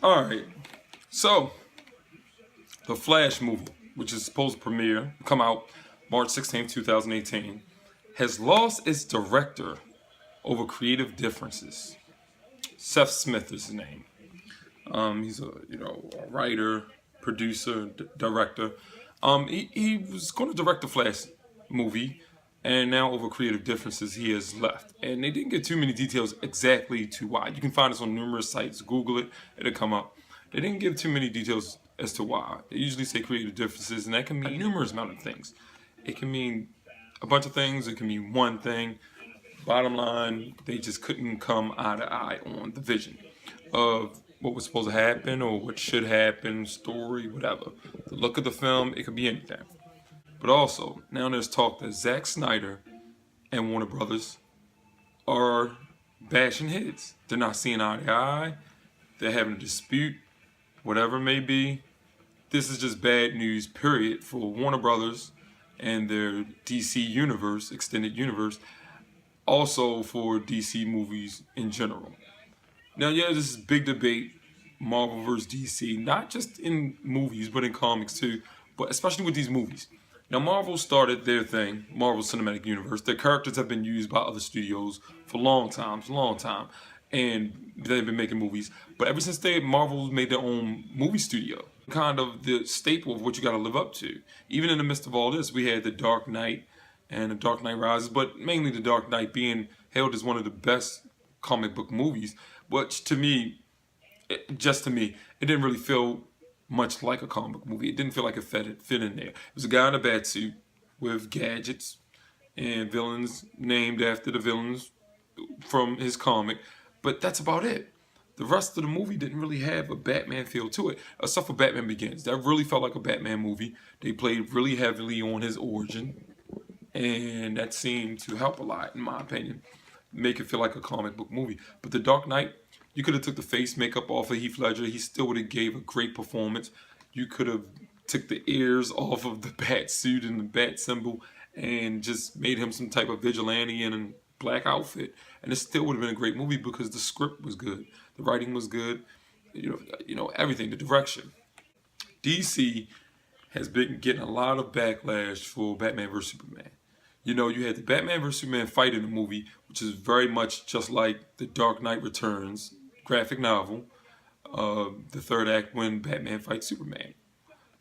All right. So, the Flash movie, which is supposed to come out March 16th, 2018, has lost its director over creative differences. Seth Smith is his name. He's a writer, producer, director. He was going to direct the Flash movie, and now over creative differences, he has left. And they didn't get too many details exactly to why. You can find this on numerous sites. Google it; it'll come up. They didn't give too many details as to why. They usually say creative differences, and that can mean numerous amount of things. It can mean a bunch of things. It can mean one thing. Bottom line, they just couldn't come eye to eye on the vision of what was supposed to happen or what should happen, story, whatever. The look of the film, it could be anything. But also, now there's talk that Zack Snyder and Warner Brothers are bashing heads. They're not seeing eye to eye. They're having a dispute, whatever it may be. This is just bad news, period, for Warner Brothers and their DC universe, extended universe, also for DC movies in general. Now, yeah, this is big debate, Marvel versus DC, not just in movies, but in comics too, but especially with these movies. Now, Marvel started their thing, Marvel Cinematic Universe. Their characters have been used by other studios for a long time, and they've been making movies. But ever since Marvel made their own movie studio, kind of the staple of what you got to live up to. Even in the midst of all this, we had The Dark Knight and The Dark Knight Rises, but mainly The Dark Knight being hailed as one of the best comic book movies, which to me, just to me, it didn't really feel much like a comic book movie. It didn't feel like it fit in there. It was a guy in a bat suit with gadgets and villains named after the villains from his comic, but that's about it. The rest of the movie didn't really have a Batman feel to it, except for Batman Begins. That really felt like a Batman movie. They played really heavily on his origin, and that seemed to help a lot, in my opinion, make it feel like a comic book movie. But The Dark Knight, you could have took the face makeup off of Heath Ledger. He still would have gave a great performance. You could have took the ears off of the bat suit and the bat symbol and just made him some type of vigilante in a black outfit, and it still would have been a great movie because the script was good, the writing was good, everything, the direction. DC has been getting a lot of backlash for Batman vs Superman. You had the Batman vs Superman fight in the movie, which is very much just like the Dark Knight Returns graphic novel, the third act when Batman fights Superman.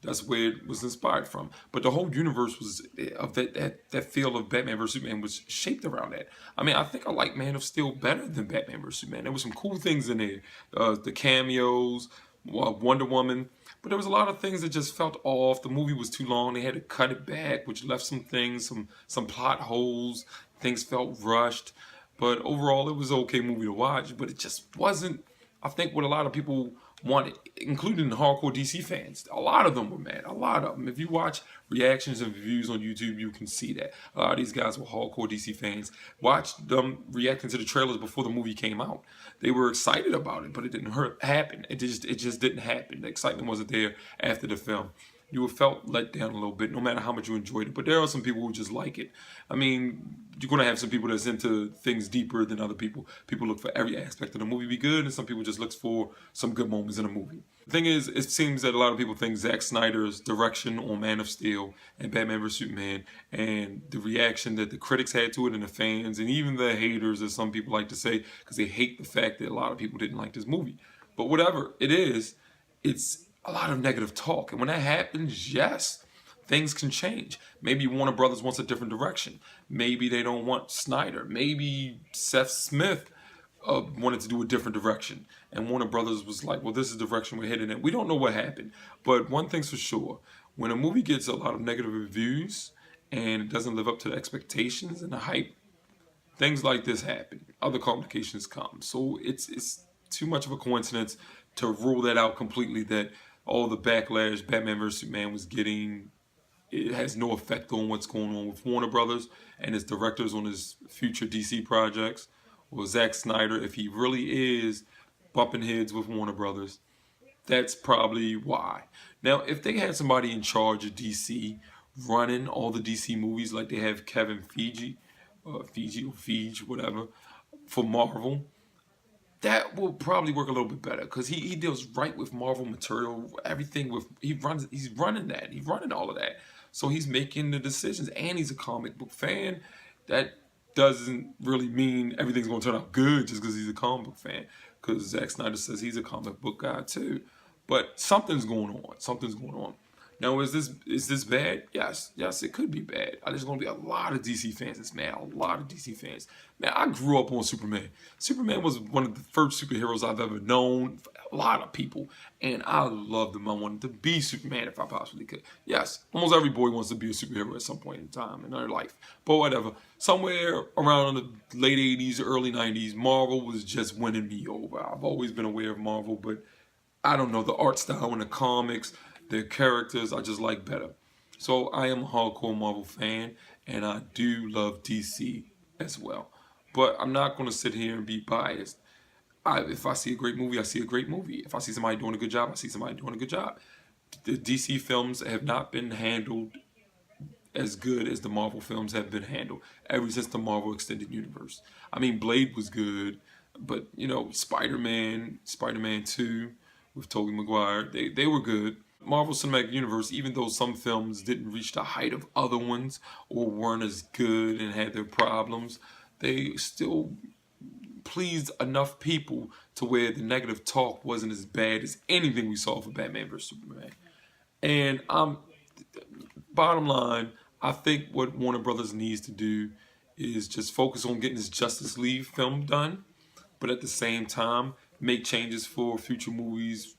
That's where it was inspired from. But the whole universe was of that feel of Batman vs Superman was shaped around that. I mean, I think I like Man of Steel better than Batman vs Superman. There was some cool things in there, the cameos, Wonder Woman. But there was a lot of things that just felt off. The movie was too long. They had to cut it back, which left some things, some plot holes. Things felt rushed. But overall, it was an okay movie to watch. But it just wasn't, I think, what a lot of people wanted, including the hardcore DC fans. A lot of them were mad. A lot of them. If you watch reactions and reviews on YouTube, you can see that. A lot of these guys were hardcore DC fans. Watch them reacting to the trailers before the movie came out. They were excited about it, but it didn't happen. It just didn't happen. The excitement wasn't there after the film. You felt let down a little bit, no matter how much you enjoyed it. But there are some people who just like it. I mean, you're going to have some people that's into things deeper than other people. People look for every aspect of the movie to be good, and some people just look for some good moments in a movie. The thing is, it seems that a lot of people think Zack Snyder's direction on Man of Steel and Batman vs Superman, and the reaction that the critics had to it, and the fans, and even the haters, as some people like to say, because they hate the fact that a lot of people didn't like this movie. But whatever it is, it's a lot of negative talk. And when that happens, yes, things can change. Maybe Warner Brothers wants a different direction. Maybe they don't want Snyder. Maybe Seth Smith wanted to do a different direction. And Warner Brothers was like, well, this is the direction we're heading in. We don't know what happened. But one thing's for sure. When a movie gets a lot of negative reviews and it doesn't live up to the expectations and the hype, things like this happen. Other complications come. So it's too much of a coincidence to rule that out completely, that all the backlash Batman vs Superman was getting, it has no effect on what's going on with Warner Brothers and his directors on his future DC projects, or Zack Snyder, if he really is bumping heads with Warner Brothers. That's probably why. Now, if they had somebody in charge of DC running all the DC movies, like they have Kevin Feige, whatever, for Marvel, that will probably work a little bit better because he deals right with Marvel material, everything with he's running all of that. So he's making the decisions, and he's a comic book fan. That doesn't really mean everything's gonna turn out good just because he's a comic book fan. Because Zack Snyder says he's a comic book guy too. But something's going on. Something's going on. Now, is this bad? Yes, it could be bad. There's going to be a lot of DC fans that's mad. A lot of DC fans. Man, I grew up on Superman. Superman was one of the first superheroes I've ever known. A lot of people, and I loved him. I wanted to be Superman if I possibly could. Yes, almost every boy wants to be a superhero at some point in time in their life. But whatever. Somewhere around the late '80s, early '90s, Marvel was just winning me over. I've always been aware of Marvel, but I don't know, the art style in the comics, their characters, I just like better. So I am a hardcore Marvel fan, and I do love DC as well. But I'm not going to sit here and be biased. If I see a great movie, I see a great movie. If I see somebody doing a good job, I see somebody doing a good job. The DC films have not been handled as good as the Marvel films have been handled ever since the Marvel Extended Universe. I mean, Blade was good, but, you know, Spider-Man 2 with Tobey Maguire, they were good. Marvel Cinematic Universe, even though some films didn't reach the height of other ones or weren't as good and had their problems, they still pleased enough people to where the negative talk wasn't as bad as anything we saw for Batman vs. Superman. And bottom line, I think what Warner Brothers needs to do is just focus on getting this Justice League film done, but at the same time, make changes for future movies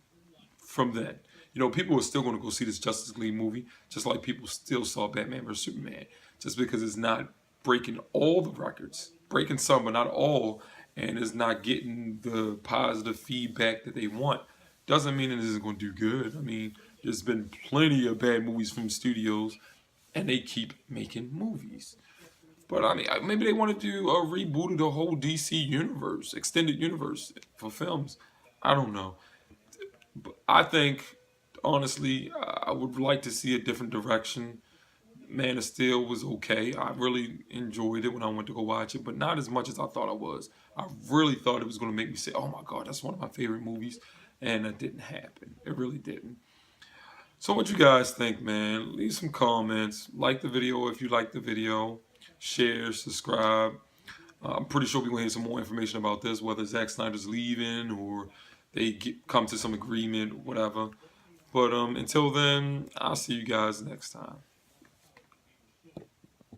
from then. You know, people are still going to go see this Justice League movie, just like people still saw Batman vs. Superman, just because it's not breaking all the records, breaking some, but not all, and is not getting the positive feedback that they want. Doesn't mean it isn't going to do good. I mean, there's been plenty of bad movies from studios, and they keep making movies. But I mean, maybe they want to do a reboot of the whole DC universe, extended universe for films. I don't know. But I think, honestly, I would like to see a different direction. Man of Steel was okay. I really enjoyed it when I went to go watch it, but not as much as I thought I was. I really thought it was going to make me say, oh my God, that's one of my favorite movies. And that didn't happen. It really didn't. So what you guys think, man? Leave some comments. Like the video if you like the video. Share, subscribe. I'm pretty sure we're going to hear some more information about this, whether Zack Snyder's leaving or they come to some agreement, whatever. But until then, I'll see you guys next time.